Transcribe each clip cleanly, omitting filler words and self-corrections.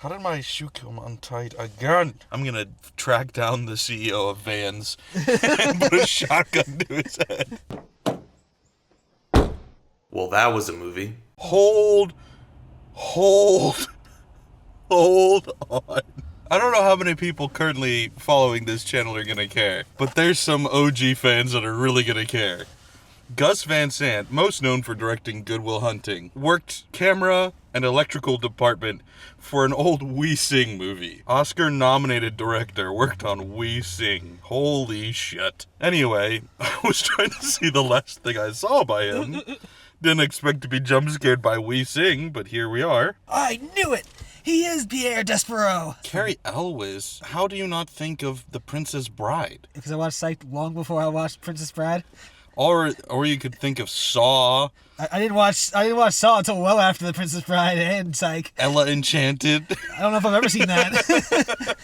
How did my shoe come untied again? I'm gonna track down the CEO of Vans and put a shotgun to his head. Well, that was a movie. Hold on. I don't know how many people currently following this channel are gonna care, but there's some OG fans that are really gonna care. Gus Van Sant, most known for directing Good Will Hunting, worked camera and electrical department for an old We Sing movie. Oscar-nominated director worked on We Sing. Holy shit. Anyway, I was trying to see the last thing I saw by him. Didn't expect to be jump-scared by We Sing, but here we are. I knew it! He is Pierre Despereaux! Cary Elwes, how do you not think of The Princess Bride? Because I watched Psych long before I watched Princess Bride. Or you could think of Saw. I didn't watch Saw until well after The Princess Bride and Psych. Ella Enchanted. I don't know if I've ever seen that.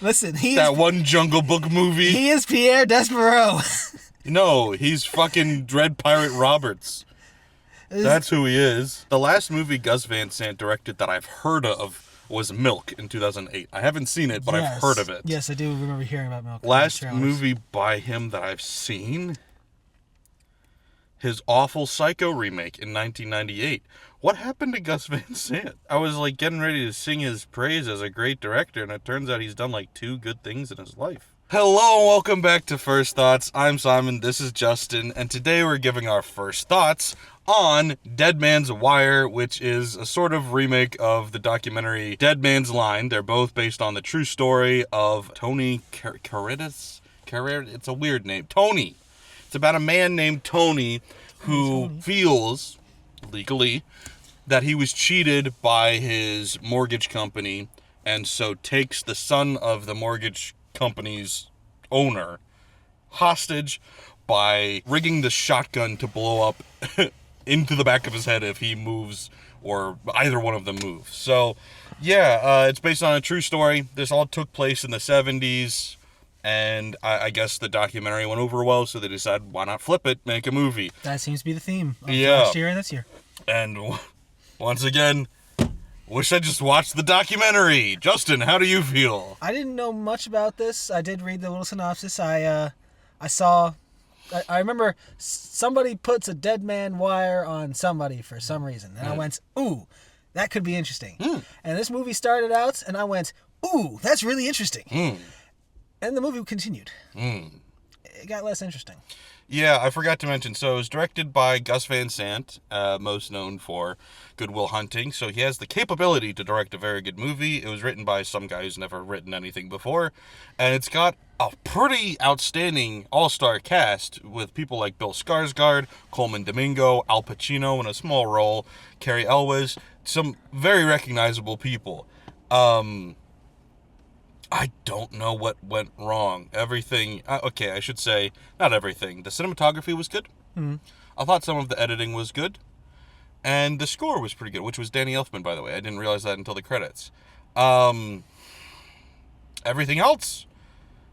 Listen, That one Jungle Book movie. He is Pierre Despereaux. No, he's fucking Dread Pirate Roberts. That's who he is. The last movie Gus Van Sant directed that I've heard of was Milk in 2008. I haven't seen it, but I've heard of it. Yes, I do remember hearing about Milk. Last movie by him that I've seen, his awful Psycho remake in 1998. What happened to Gus Van Sant? I was like getting ready to sing his praise as a great director, and it turns out he's done like 2 good things in his life. Hello and welcome back to First Thoughts. I'm Simon, this is Justin, and today we're giving our first thoughts on Dead Man's Wire, which is a sort of remake of the documentary Dead Man's Line. They're both based on the true story of Tony Caritas. It's a weird name. Tony. It's about a man named Tony who feels, legally, that he was cheated by his mortgage company, and so takes the son of the mortgage company's owner hostage by rigging the shotgun to blow up into the back of his head if he moves, or either one of them moves. So, yeah, it's based on a true story. This all took place in the 70s. And I guess the documentary went over well, so they decided, why not flip it, make a movie? That seems to be the theme of last year and this year. And once again, wish I just watched the documentary. Justin, how do you feel? I didn't know much about this. I did read the little synopsis. I remember somebody puts a Dead Man Wire on somebody for some reason. And I went, ooh, that could be interesting. And this movie started out, and I went, ooh, that's really interesting. And the movie continued. It got less interesting. Yeah, I forgot to mention, so it was directed by Gus Van Sant, most known for Good Will Hunting, so he has the capability to direct a very good movie. It was written by some guy who's never written anything before, and it's got a pretty outstanding all-star cast with people like Bill Skarsgård, Coleman Domingo, Al Pacino in a small role, Cary Elwes, some very recognizable people. I don't know what went wrong. Everything, okay, I should say, not everything. The cinematography was good. I thought some of the editing was good. And the score was pretty good, which was Danny Elfman, by the way. I didn't realize that until the credits. Everything else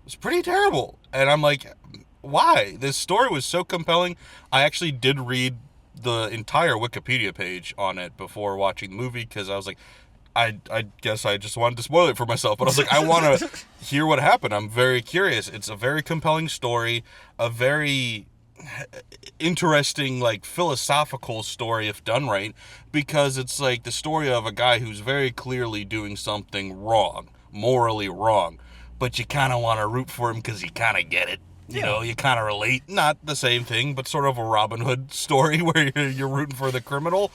was pretty terrible. And I'm like, why? This story was so compelling. I actually did read the entire Wikipedia page on it before watching the movie, because I was like, I guess I just wanted to spoil it for myself, but I was like, I want to hear what happened. I'm very curious. It's a very compelling story, a very interesting, like, philosophical story if done right, because it's like the story of a guy who's very clearly doing something wrong, morally wrong, but you kind of want to root for him because you kind of get it. You know, you kind of relate. Not the same thing, but sort of a Robin Hood story where you're rooting for the criminal.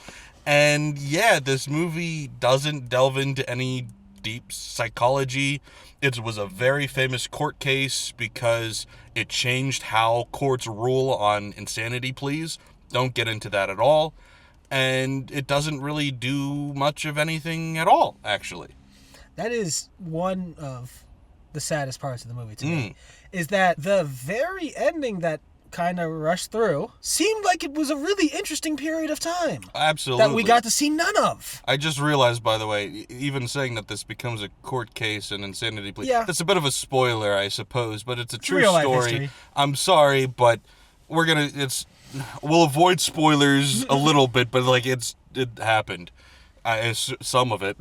And yeah, this movie doesn't delve into any deep psychology. It was a very famous court case because it changed how courts rule on insanity pleas. Don't get into that at all. And it doesn't really do much of anything at all, actually. That is one of the saddest parts of the movie to me, is that the very ending that kind of rushed through seemed like it was a really interesting period of time. Absolutely. That we got to see none of. I just realized, by the way, even saying that this becomes a court case and insanity plea, that's a bit of a spoiler, I suppose, but it's a true story. I'm sorry, but we'll avoid spoilers a little bit, but like it happened. Some of it.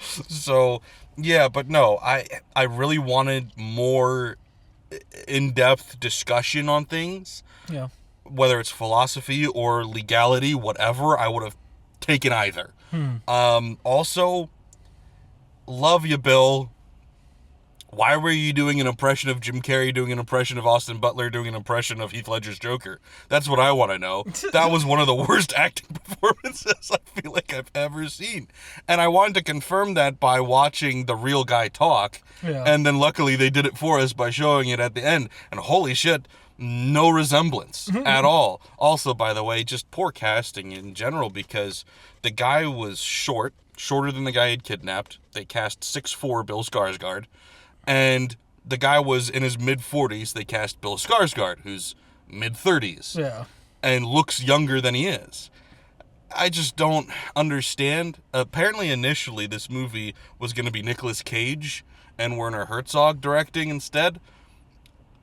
So, yeah, but no, I really wanted more in-depth discussion on things, Yeah. whether it's philosophy or legality, whatever. I would have taken either. Also, love you, Bill. Why were you doing an impression of Jim Carrey, doing an impression of Austin Butler, doing an impression of Heath Ledger's Joker? That's what I want to know. That was one of the worst acting performances I feel like I've ever seen. And I wanted to confirm that by watching the real guy talk. Yeah. And then luckily they did it for us by showing it at the end. And holy shit, no resemblance at all. Also, by the way, just poor casting in general, because the guy was shorter than the guy he'd kidnapped. They cast 6'4" Bill Skarsgård. And the guy was in his mid-40s. They cast Bill Skarsgård, who's mid-30s. Yeah. And looks younger than he is. I just don't understand. Apparently, initially, this movie was going to be Nicolas Cage and Werner Herzog directing instead.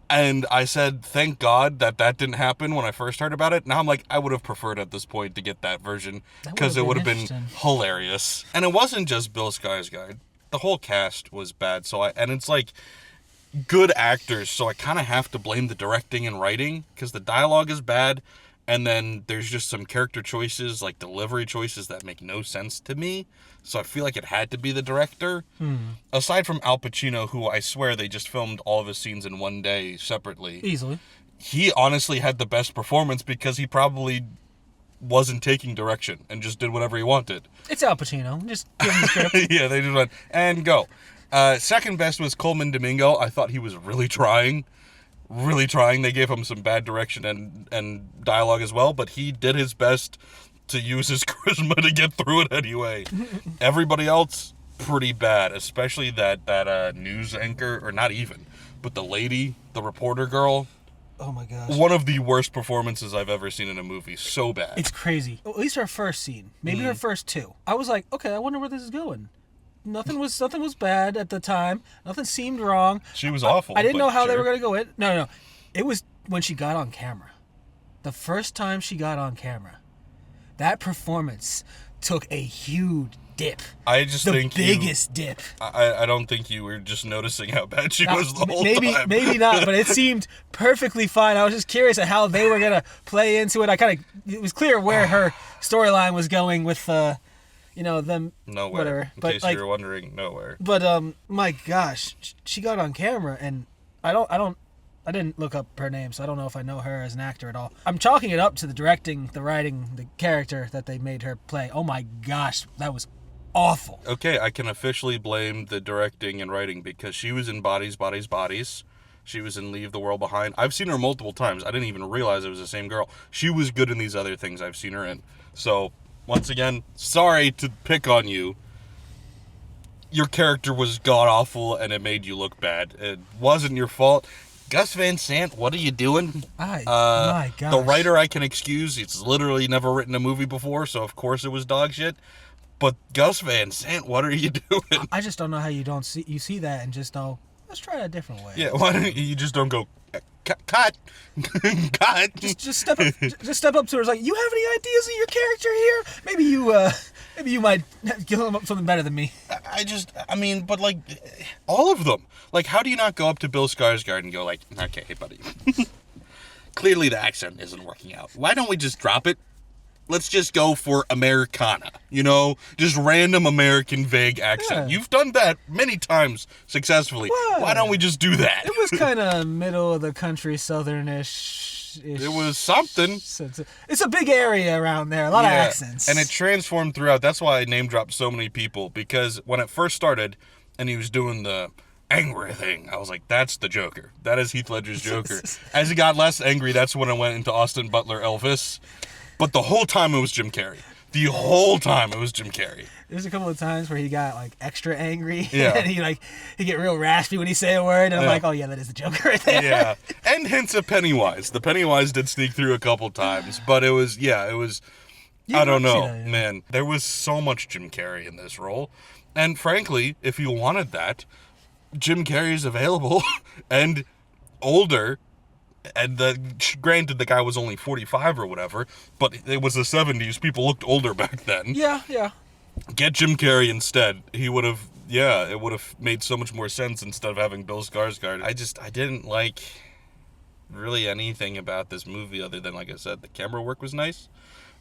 And I said, thank God that didn't happen when I first heard about it. Now I'm like, I would have preferred at this point to get that version, because it would have been hilarious. And it wasn't just Bill Skarsgård. The whole cast was bad. And it's like good actors, so I kind of have to blame the directing and writing, because the dialogue is bad. And then there's just some character choices, like delivery choices, that make no sense to me. So I feel like it had to be the director. Aside from Al Pacino, who I swear they just filmed all of his scenes in one day separately. Easily. He honestly had the best performance, because he probably wasn't taking direction and just did whatever he wanted. It's Al Pacino. Just give him the script. Yeah, they just went, and go. Second best was Coleman Domingo. I thought he was really trying. Really trying. They gave him some bad direction and dialogue as well, but he did his best to use his charisma to get through it anyway. Everybody else, pretty bad, especially that news anchor, or not even, but the lady, the reporter girl. Oh my gosh. One of the worst performances I've ever seen in a movie. So bad. It's crazy. At least her first scene. Maybe her first two. I was like, okay, I wonder where this is going. Nothing was bad at the time. Nothing seemed wrong. She was awful. I didn't but know how they sure. were going to go in. No. It was when she got on camera. The first time she got on camera. That performance took a huge dip. I just The think biggest dip. I don't think you were just noticing how bad she was the whole time. Maybe not, but it seemed perfectly fine. I was just curious at how they were going to play into it. It was clear where her storyline was going with them, Nowhere. whatever. In But case you were wondering, nowhere. But my gosh, she got on camera, and I didn't look up her name, so I don't know if I know her as an actor at all. I'm chalking it up to the directing, the writing, the character that they made her play. Oh my gosh, that was awful. Okay, I can officially blame the directing and writing, because she was in Bodies, Bodies, Bodies. She was in Leave the World Behind. I've seen her multiple times. I didn't even realize it was the same girl. She was good in these other things I've seen her in. So, once again, sorry to pick on you. Your character was god-awful, and it made you look bad. It wasn't your fault. Gus Van Sant, what are you doing? My gosh. The writer I can excuse. He's literally never written a movie before, so of course it was dog shit. But Gus Van Sant, what are you doing? I just don't know how you see that and just go, let's try it a different way. Yeah, why don't you just don't go, cut. Just step up. Just step up to her. It's like, you have any ideas of your character here? Maybe you might give them up something better than me. But like, all of them. Like, how do you not go up to Bill Skarsgård and go like, okay, hey buddy, clearly the accent isn't working out. Why don't we just drop it? Let's just go for Americana, just random American vague accent. Yeah. You've done that many times successfully. What? Why don't we just do that? It was kind of middle of the country, southernish. It was something. So it's a big area around there. A lot of accents. And it transformed throughout. That's why I name dropped so many people, because when it first started and he was doing the angry thing, I was like, that's the Joker. That is Heath Ledger's Joker. As he got less angry, that's when I went into Austin Butler Elvis. But the whole time it was Jim Carrey. The whole time it was Jim Carrey. There's a couple of times where he got like extra angry. Yeah. And he get real raspy when he say a word, and I'm like, oh yeah, that is the Joker right there. Yeah. And hints of Pennywise. The Pennywise did sneak through a couple times, but it was I don't know, man. There was so much Jim Carrey in this role. And frankly, if you wanted that, Jim Carrey's available and older. And granted, the guy was only 45 or whatever, but it was the 70s. People looked older back then. Yeah. Get Jim Carrey instead. He would have, yeah, it would have made so much more sense instead of having Bill Skarsgård. I didn't like really anything about this movie other than, like I said, the camera work was nice.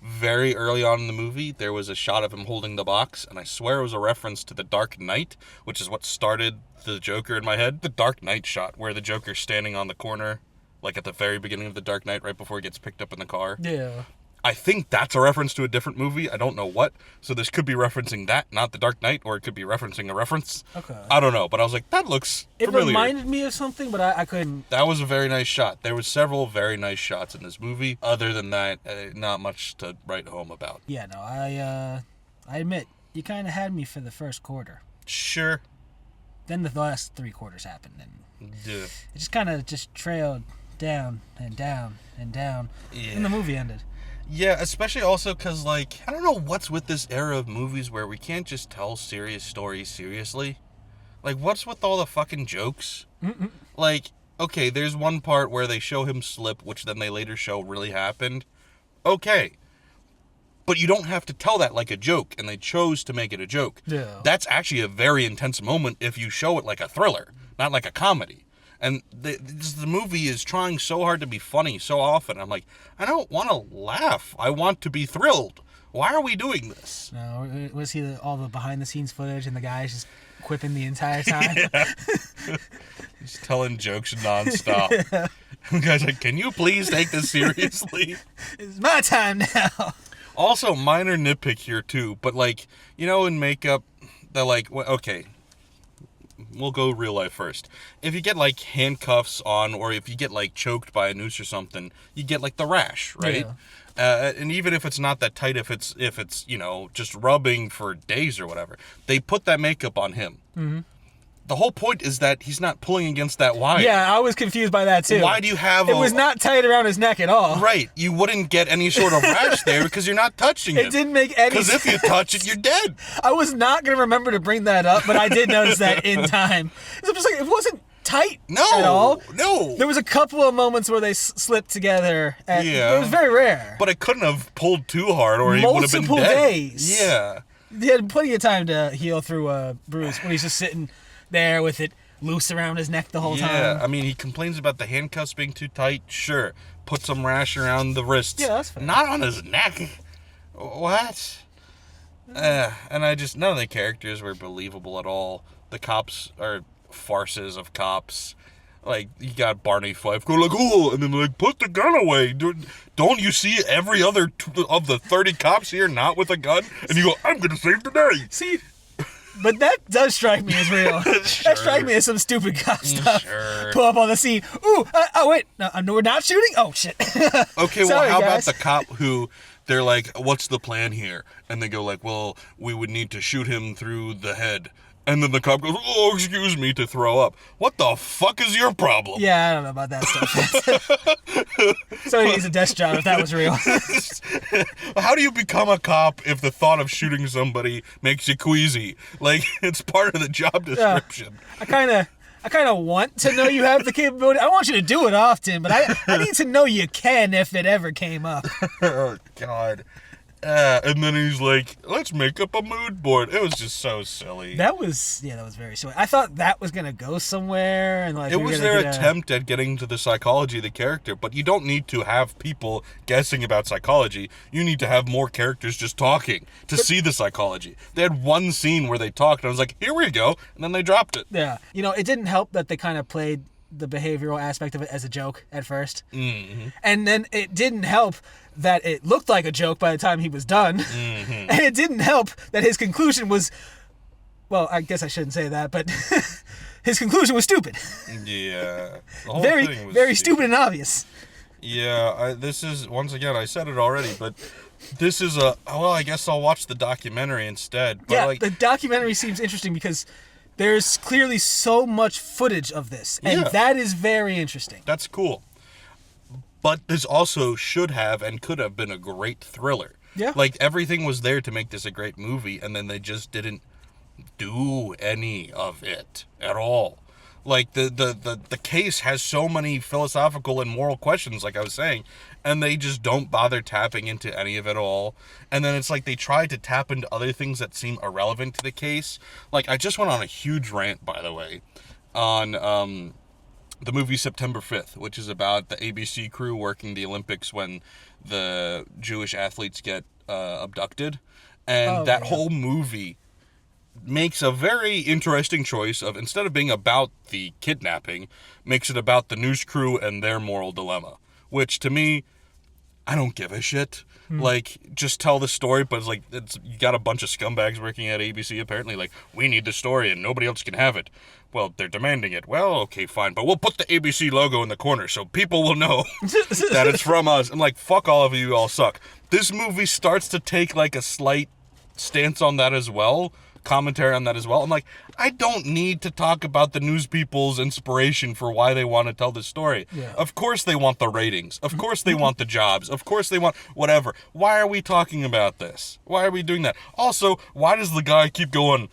Very early on in the movie, there was a shot of him holding the box, and I swear it was a reference to The Dark Knight, which is what started the Joker in my head. The Dark Knight shot, where the Joker's standing on the corner, like at the very beginning of The Dark Knight, right before he gets picked up in the car. Yeah. I think that's a reference to a different movie. I don't know what. So this could be referencing that, not The Dark Knight, or it could be referencing a reference. Okay. I don't know, but I was like, that looks familiar. It reminded me of something, but I couldn't. That was a very nice shot. There was several very nice shots in this movie. Other than that, not much to write home about. Yeah, no, I admit, you kind of had me for the first quarter. Sure. Then the last 3 quarters happened, and Yeah. it just kind of just trailed down and down and down. Yeah. And the movie ended. Yeah, especially also because, like, I don't know what's with this era of movies where we can't just tell serious stories seriously. Like, what's with all the fucking jokes? Mm-mm. Like, okay, there's one part where they show him slip, which then they later show really happened. Okay. But you don't have to tell that like a joke, and they chose to make it a joke. Yeah. That's actually a very intense moment if you show it like a thriller, not like a comedy. And the movie is trying so hard to be funny so often. I'm like, I don't want to laugh. I want to be thrilled. Why are we doing this? No, was he all the behind-the-scenes footage and the guys just quipping the entire time? He's telling jokes nonstop. The guy's like, can you please take this seriously? It's my time now. Also, minor nitpick here too, but like, you know, in makeup, they're like, okay, we'll go real life first. If you get like handcuffs on, or if you get like choked by a noose or something, you get like the rash, right? Yeah. And even if it's not that tight, if it's you know, just rubbing for days or whatever, they put that makeup on him. Mm-hmm. The whole point is that he's not pulling against that wire. Yeah, I was confused by that too. Why do you have It was not tight around his neck at all. Right, you wouldn't get any sort of rash there because you're not touching it. It didn't make any Because if you touch it, you're dead. I was not going to remember to bring that up, but I did notice that in time. It was like, it wasn't tight at all. No. There was a couple of moments where they slipped together, and Yeah. it was very rare. But it couldn't have pulled too hard, or he would have been Multiple dead. days. Yeah. He had plenty of time to heal through a bruise when he's just sitting there with it loose around his neck the whole Yeah. time. I mean, he complains about the handcuffs being too tight. Sure. Put some rash around the wrists. Yeah, that's fair. Not on his neck. What? And none of the characters were believable at all. The cops are farces of cops. Like, you got Barney Fife go like, oh, and then like, put the gun away. Don't you see every other of the 30 cops here not with a gun? And you go, I'm going to save the day. See, but that does strike me as real. Sure. That strikes me as some stupid cop stuff. Sure. Pull up on the scene. Ooh, oh wait, no, we're not shooting? Oh shit. Okay, well, Sorry, how guys. about the cop who, they're like, what's the plan here? And they go like, well, we would need to shoot him through the head. And then the cop goes, oh, excuse me, to throw up. What the fuck is your problem? Yeah, I don't know about that stuff. So he needs a desk job if that was real. How do you become a cop if the thought of shooting somebody makes you queasy? Like, it's part of the job description. I kind of want to know you have the capability. I don't want you to do it often, but I need to know you can if it ever came up. Oh, God. And then he's like, let's make up a mood board. It was just so silly. That was very silly. I thought that was gonna go somewhere, and like It we were was gonna their get attempt at getting to the psychology of the character, but you don't need to have people guessing about psychology. You need to have more characters just talking to see the psychology. They had one scene where they talked, and I was like, here we go, and then they dropped it. Yeah, it didn't help that they kind of played the behavioral aspect of it as a joke at first, and then it didn't help that it looked like a joke by the time he was done, and it didn't help that his conclusion was, well, I guess I shouldn't say that, but his conclusion was stupid. Yeah. The whole Very, thing was very stupid and obvious. Yeah, this is, once again, I said it already, but this is I guess I'll watch the documentary instead. But Yeah, the documentary seems interesting because there's clearly so much footage of this, and Yeah. that is very interesting. That's cool. But this also should have and could have been a great thriller. Yeah. Like, everything was there to make this a great movie, and then they just didn't do any of it at all. Like, the case has so many philosophical and moral questions, like I was saying, and they just don't bother tapping into any of it all. And then it's like they try to tap into other things that seem irrelevant to the case. Like, I just went on a huge rant, by the way, on the movie September 5th, which is about the ABC crew working the Olympics when the Jewish athletes get abducted. And that whole movie makes a very interesting choice of, instead of being about the kidnapping, makes it about the news crew and their moral dilemma. Which, to me, I don't give a shit. Like, just tell the story, but you got a bunch of scumbags working at ABC, apparently, like, we need the story and nobody else can have it. Well, they're demanding it. Well, okay, fine, but we'll put the ABC logo in the corner so people will know that it's from us. I'm like, fuck all of you all suck. This movie starts to take, like, a slight stance on that as well, commentary on that as well. I'm like, I don't need to talk about the news people's inspiration for why they want to tell this story. Yeah. Of course they want the ratings. Of course they want the jobs. Of course they want whatever. Why are we talking about this? Why are we doing that? Also, why does the guy keep going,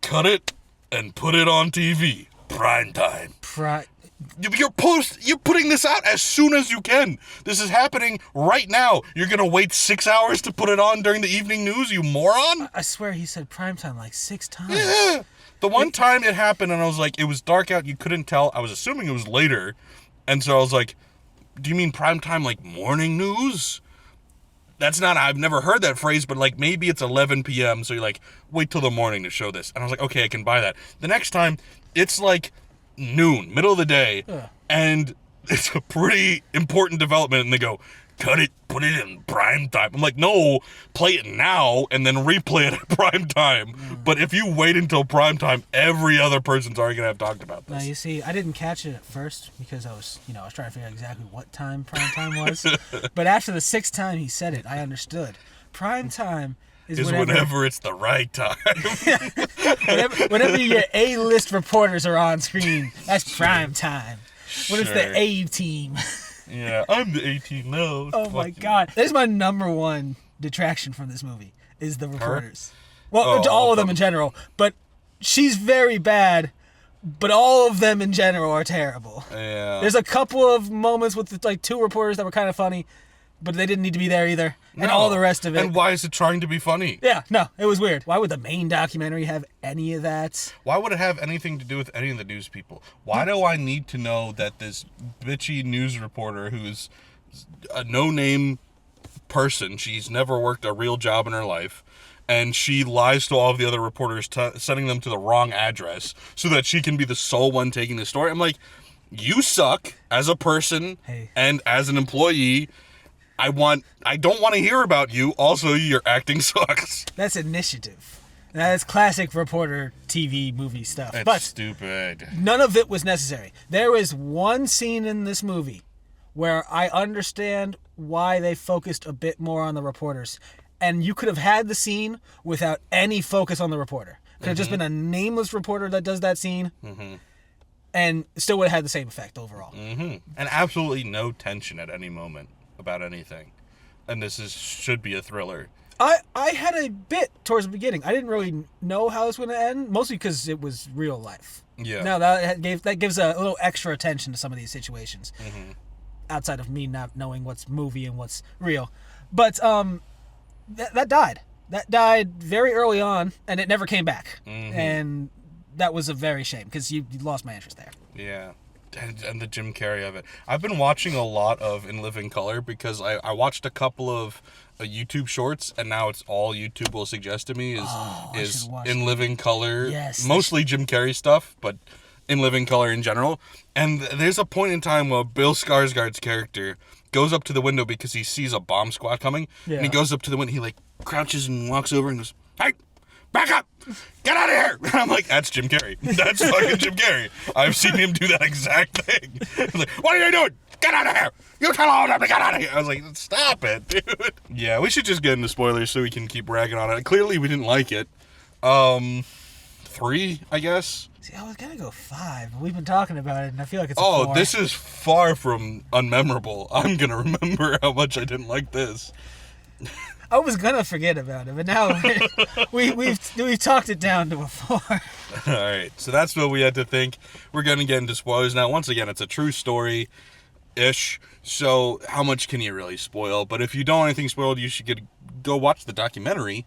cut it and put it on TV? Prime time. You're putting this out as soon as you can. This is happening right now. You're gonna wait 6 hours to put it on during the evening news, you moron? I swear he said primetime like 6 times. Yeah. The one time it happened and I was like, it was dark out, you couldn't tell. I was assuming it was later. And so I was like, do you mean primetime like morning news? That's not, I've never heard that phrase, but like maybe it's 11 p.m. So you're like, wait till the morning to show this. And I was like, okay, I can buy that. The next time, it's like noon, middle of the day, and it's a pretty important development, and they go, cut it, put it in prime time. I'm like, no, play it now and then replay it at prime time. But if you wait until prime time, every other person's already gonna have talked about this. Now, you see, I didn't catch it at first because I was trying to figure out exactly what time prime time was. But after the 6th time he said it, I understood. Prime time is whenever it's the right time. whenever your A-list reporters are on screen, that's prime time. When it's the A-team. Yeah, I'm the A-team now. Oh my God. That is my number one detraction from this movie, is the reporters. Well, all of them in general. But she's very bad, but all of them in general are terrible. Yeah. There's a couple of moments with like 2 reporters that were kind of funny, but they didn't need to be there either. And all the rest of it. And why is it trying to be funny? Yeah, no, it was weird. Why would the main documentary have any of that? Why would it have anything to do with any of the news people? Why do I need to know that this bitchy news reporter who's a no-name person, she's never worked a real job in her life, and she lies to all of the other reporters, sending them to the wrong address so that she can be the sole one taking the story? I'm like, you suck as a person and as an employee. I don't want to hear about you. Also, your acting sucks. That's initiative. That's classic reporter TV movie stuff. It's stupid. None of it was necessary. There is one scene in this movie where I understand why they focused a bit more on the reporters. And you could have had the scene without any focus on the reporter. Could have just been a nameless reporter that does that scene. And still would have had the same effect overall. And absolutely no tension at any moment about anything. And this should be a thriller. I had a bit towards the beginning. I didn't really know how this was going to end, mostly because it was real life. Yeah. Now that gives a little extra attention to some of these situations, outside of me not knowing what's movie and what's real. But that died. That died very early on, and it never came back. And that was a very shame because you lost my interest there. Yeah. And the Jim Carrey of it. I've been watching a lot of In Living Color because I watched a couple of YouTube shorts, and now it's all YouTube will suggest to me is In Living Color. Yes. Mostly Jim Carrey stuff, but In Living Color in general. And there's a point in time where Bill Skarsgård's character goes up to the window because he sees a bomb squad coming. Yeah. And he goes up to the window, he like crouches and walks over and goes, "Hey, back up! Get out of here!" And I'm like, that's Jim Carrey. That's fucking Jim Carrey. I've seen him do that exact thing. He's like, "What are you doing? Get out of here! You tell all of them to get out of here!" I was like, stop it, dude. Yeah, we should just get into spoilers so we can keep ragging on it. Clearly, we didn't like it. 3, I guess. See, I was gonna go 5, but we've been talking about it, and I feel like it's a 4. Oh, this is far from unmemorable. I'm gonna remember how much I didn't like this. I was gonna forget about it, but now we've talked it down to a 4. All right, so that's what we had to think. We're gonna get into spoilers now. Once again, it's a true story. ish. So how much can you really spoil? But if you don't want anything spoiled, you should go watch the documentary.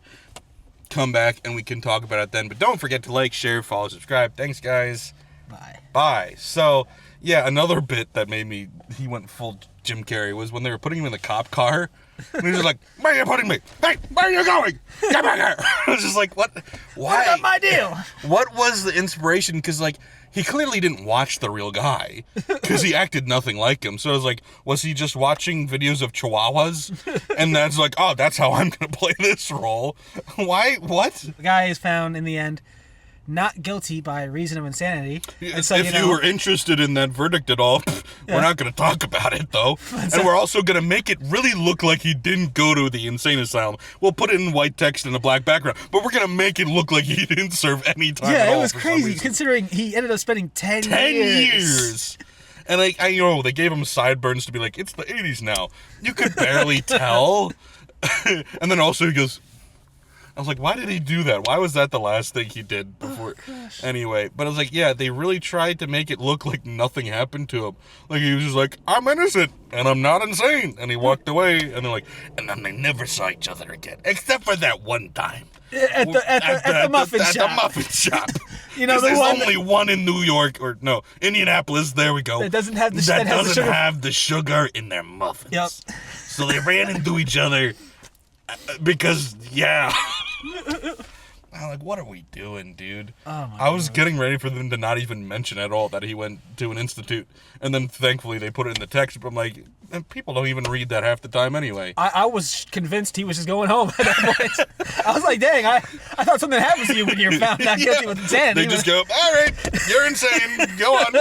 Come back and we can talk about it then. But don't forget to like, share, follow, subscribe. Thanks, guys. Bye. Bye. So, yeah, another bit that made me, he went full Jim Carrey, was when they were putting him in the cop car. And he was like, where are you putting me? Hey, where are you going? Get back here. I was just like, what? Why? What about my deal? What was the inspiration? Because, like, he clearly didn't watch the real guy because he acted nothing like him. So I was like, was he just watching videos of chihuahuas? And that's like, oh, that's how I'm going to play this role. Why? What? The guy is found in the end not guilty by reason of insanity. And so, If you were interested in that verdict at all, we're not going to talk about it, though. And we're also going to make it really look like he didn't go to the insane asylum. We'll put it in white text and a black background, but we're going to make it look like he didn't serve any time at all. Yeah, it was for some crazy reason. considering he ended up spending 10 10 years. years. And like, I know they gave him sideburns to be like, it's the 80s now. You could barely tell. And then also he goes, I was like, why did he do that? Why was that the last thing he did before? Anyway, but I was like, yeah, they really tried to make it look like nothing happened to him. Like, he was just like, I'm innocent, and I'm not insane. And he walked away, and they're like, and then they never saw each other again. Except for that one time. At the muffin shop. At the muffin shop. You know, 'Cause the there's one only one in New York, or no, Indianapolis, there we go. that doesn't have the that that has the doesn't sugar. have the sugar in their muffins. Yep. So they ran into each other because, yeah. I'm like, what are we doing, dude? Oh my I was getting ready for them to not even mention at all that he went to an institute. And then thankfully they put it in the text, but I'm like, and people don't even read that half the time anyway. I was convinced he was just going home at that point. I was like, dang, I thought something happened to you when you're found not guilty with insanity. They just go, all right, you're insane. Go on.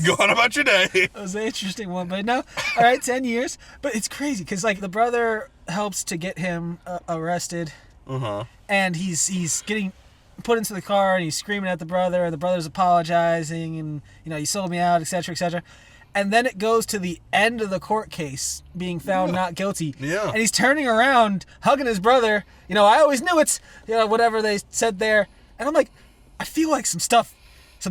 Go on about your day. It was an interesting one, but no. All right, 10 years. But it's crazy because, like, the brother helps to get him arrested. Uh-huh. And he's getting put into the car and he's screaming at the brother, and the brother's apologizing, and, you know, you sold me out, etc., etc. And then it goes to the end of the court case, being found not guilty. Yeah. And he's turning around, hugging his brother. You know, I always knew it. You know, whatever they said there. And I'm like, I feel like some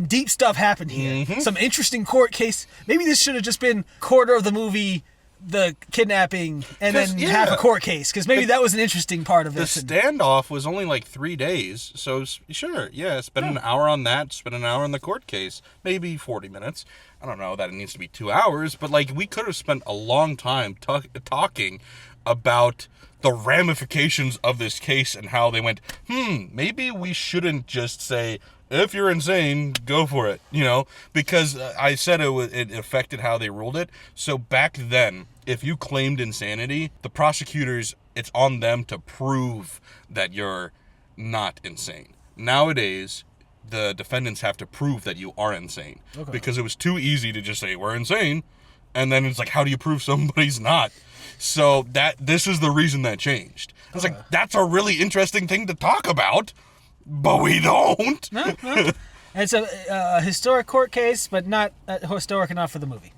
deep stuff happened here. Mm-hmm. Some interesting court case. Maybe this should have just been quarter of the movie, the kidnapping, and then 'Cause, half a yeah. court case. Because maybe that was an interesting part of The it. standoff was only like 3 days, so sure, yeah, spend an hour on that, spend an hour on the court case, maybe 40 minutes. I don't know that it needs to be 2 hours, but like we could have spent a long time talking about the ramifications of this case and how they went, maybe we shouldn't just say, if you're insane, go for it, you know, because I said it affected how they ruled it. So back then, if you claimed insanity, the prosecutors, it's on them to prove that you're not insane. Nowadays, the defendants have to prove that you are insane. Okay. Because it was too easy to just say, we're insane, and then it's like, how do you prove somebody's not? So this is the reason that changed. I was like, that's a really interesting thing to talk about, but we don't. No. It's a historic court case, but not historic enough for the movie.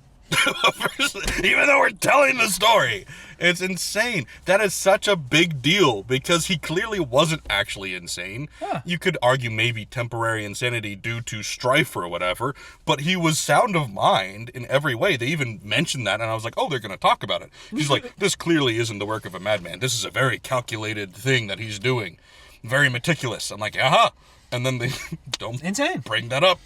Even though we're telling the story, it's insane. That is such a big deal because he clearly wasn't actually insane. Huh. You could argue maybe temporary insanity due to strife or whatever, but he was sound of mind in every way. They even mentioned that, and I was like, oh, they're going to talk about it. She's like, this clearly isn't the work of a madman. This is a very calculated thing that he's doing. Very meticulous. I'm like, aha. And then they don't Insane. bring that up.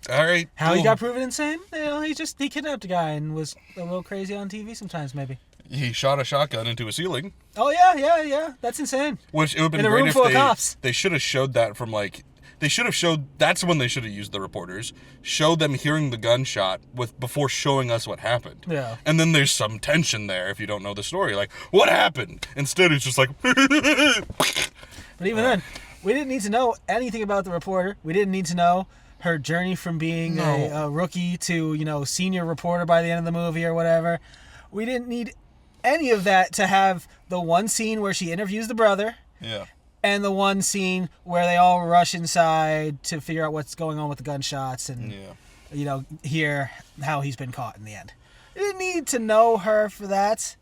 All right. How he cool. got proven insane? You know, he kidnapped a guy and was a little crazy on TV sometimes, maybe. He shot a shotgun into a ceiling. Oh yeah. That's insane. Which it would have been In a great room if full of cops. they should have showed that from like they should have showed that's when they should have used the reporters. Show them hearing the gunshot before showing us what happened. Yeah. And then there's some tension there if you don't know the story. Like, what happened? Instead it's just like But even then, we didn't need to know anything about the reporter. We didn't need to know her journey from being a rookie to, you know, senior reporter by the end of the movie or whatever. We didn't need any of that to have the one scene where she interviews the brother. Yeah. And the one scene where they all rush inside to figure out what's going on with the gunshots and, you know, hear how he's been caught in the end. You didn't need to know her for that.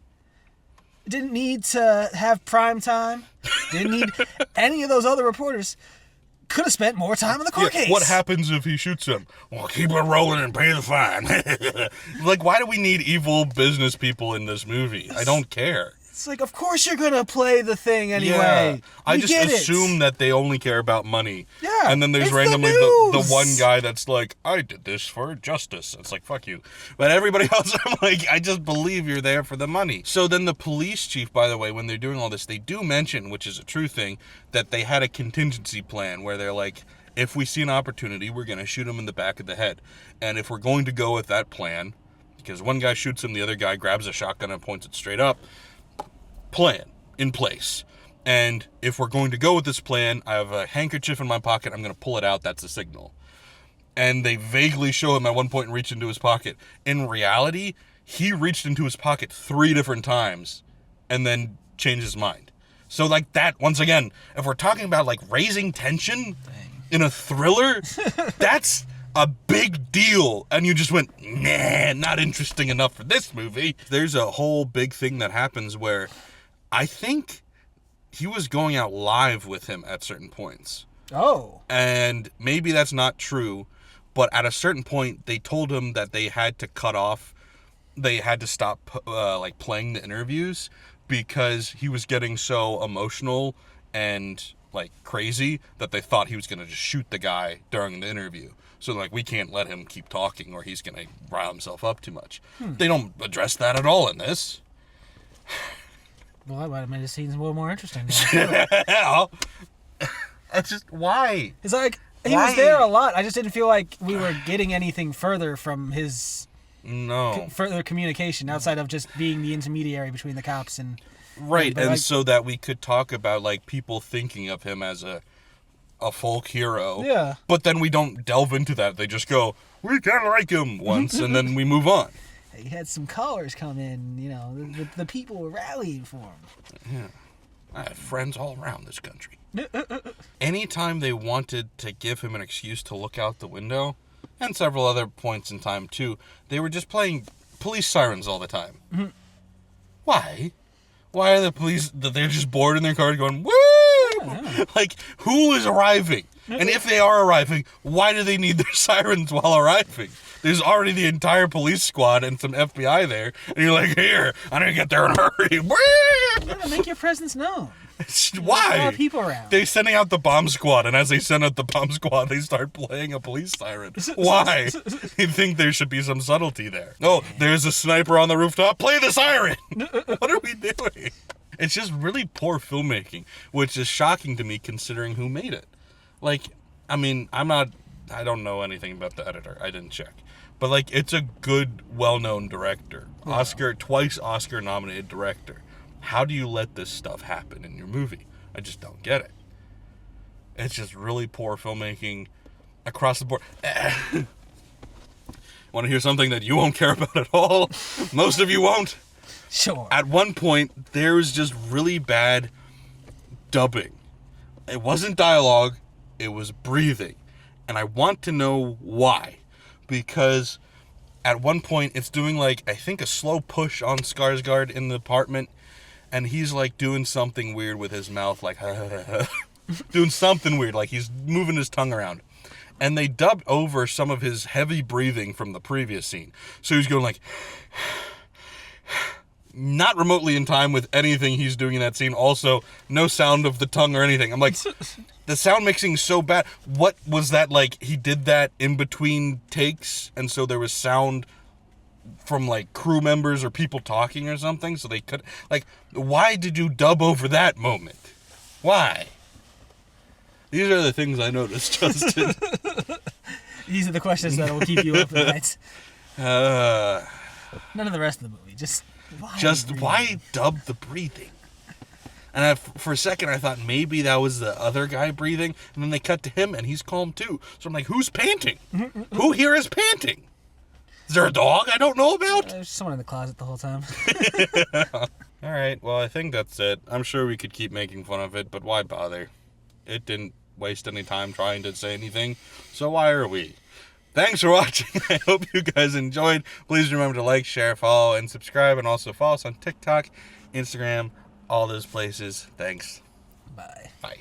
Didn't need to have prime time. Didn't need any of those other reporters could have spent more time on the court case. What happens if he shoots him? Well, keep it rolling and pay the fine. Like, why do we need evil business people in this movie? I don't care. It's like, of course you're going to play the thing anyway. Yeah. I We just get assume it. that they only care about money. Yeah, And then there's it's the randomly the news. one guy that's like, I did this for justice. It's like, fuck you. But everybody else, I'm like, I just believe you're there for the money. So then the police chief, by the way, when they're doing all this, they do mention, which is a true thing, that they had a contingency plan where they're like, if we see an opportunity, we're going to shoot him in the back of the head. And if we're going to go with that plan, because one guy shoots him, the other guy grabs a shotgun and points it straight up, plan in place. And if we're going to go with this plan, I have a handkerchief in my pocket. I'm going to pull it out. That's a signal. And they vaguely show him at one point reach into his pocket. In reality, he reached into his pocket 3 different times and then changed his mind. So like that, once again, if we're talking about like raising tension in a thriller, that's a big deal. And you just went, nah, not interesting enough for this movie. There's a whole big thing that happens where I think he was going out live with him at certain points. Oh. And maybe that's not true, but at a certain point, they told him that they had to cut off, they had to stop like playing the interviews because he was getting so emotional and like crazy that they thought he was going to just shoot the guy during the interview. So like, we can't let him keep talking or he's going to rile himself up too much. They don't address that at all in this. Well, that might have made the scenes a little more interesting. Yeah. It's just, why? It's like, he Why? was there a lot. I just didn't feel like we were getting anything further from his No. further communication outside of just being the intermediary between the cops and... Right, But and like- so that we could talk about like people thinking of him as a folk hero. Yeah. But then we don't delve into that. They just go, we kind of like him once, and then we move on. He had some callers come in, you know, the people were rallying for him. I have friends all around this country. Anytime they wanted to give him an excuse to look out the window, and several other points in time too, they were just playing police sirens all the time. Why? Why are the police, they're just bored in their car going, woo! Like, who is arriving? And if they are arriving, why do they need their sirens while arriving? There's already the entire police squad and some FBI there, and you're like, here, I need to get there in a hurry. Yeah, make your presence known. A lot Why? of people around. They're sending out the bomb squad, and as they send out the bomb squad, they start playing a police siren. Why? You think there should be some subtlety there. Oh, there's a sniper on the rooftop. Play the siren! What are we doing? It's just really poor filmmaking, which is shocking to me considering who made it. Like, I mean, I don't know anything about the editor. I didn't check. But, like, it's a good, well-known director. Twice Oscar-nominated director. How do you let this stuff happen in your movie? I just don't get it. It's just really poor filmmaking across the board. Want to hear something that you won't care about at all? Most of you won't. Sure. At one point, there was just really bad dubbing. It wasn't dialogue, it was breathing. And I want to know why. Because at one point, it's doing like, I think a slow push on Skarsgård in the apartment. And he's like doing something weird with his mouth, like doing something weird, like he's moving his tongue around. And they dubbed over some of his heavy breathing from the previous scene. So he's going like, not remotely in time with anything he's doing in that scene. Also, no sound of the tongue or anything. I'm like, the sound mixing's so bad. What was that like? He did that in between takes, and so there was sound from like crew members or people talking or something, so they could like, why did you dub over that moment? Why? These are the things I noticed, Justin. These are the questions that will keep you up at night. None of the rest of the movie. Just Why dub the breathing? And for a second I thought maybe that was the other guy breathing, and then they cut to him and he's calm too. So I'm like, who's panting? Who here is panting? Is there a dog I don't know about? There's someone in the closet the whole time. All right, well, I think that's it. I'm sure we could keep making fun of it, but why bother? It didn't waste any time trying to say anything, so why are we? Thanks for watching. I hope you guys enjoyed. Please remember to like, share, follow, and subscribe, and also follow us on TikTok, Instagram, all those places. Thanks. Bye. Bye.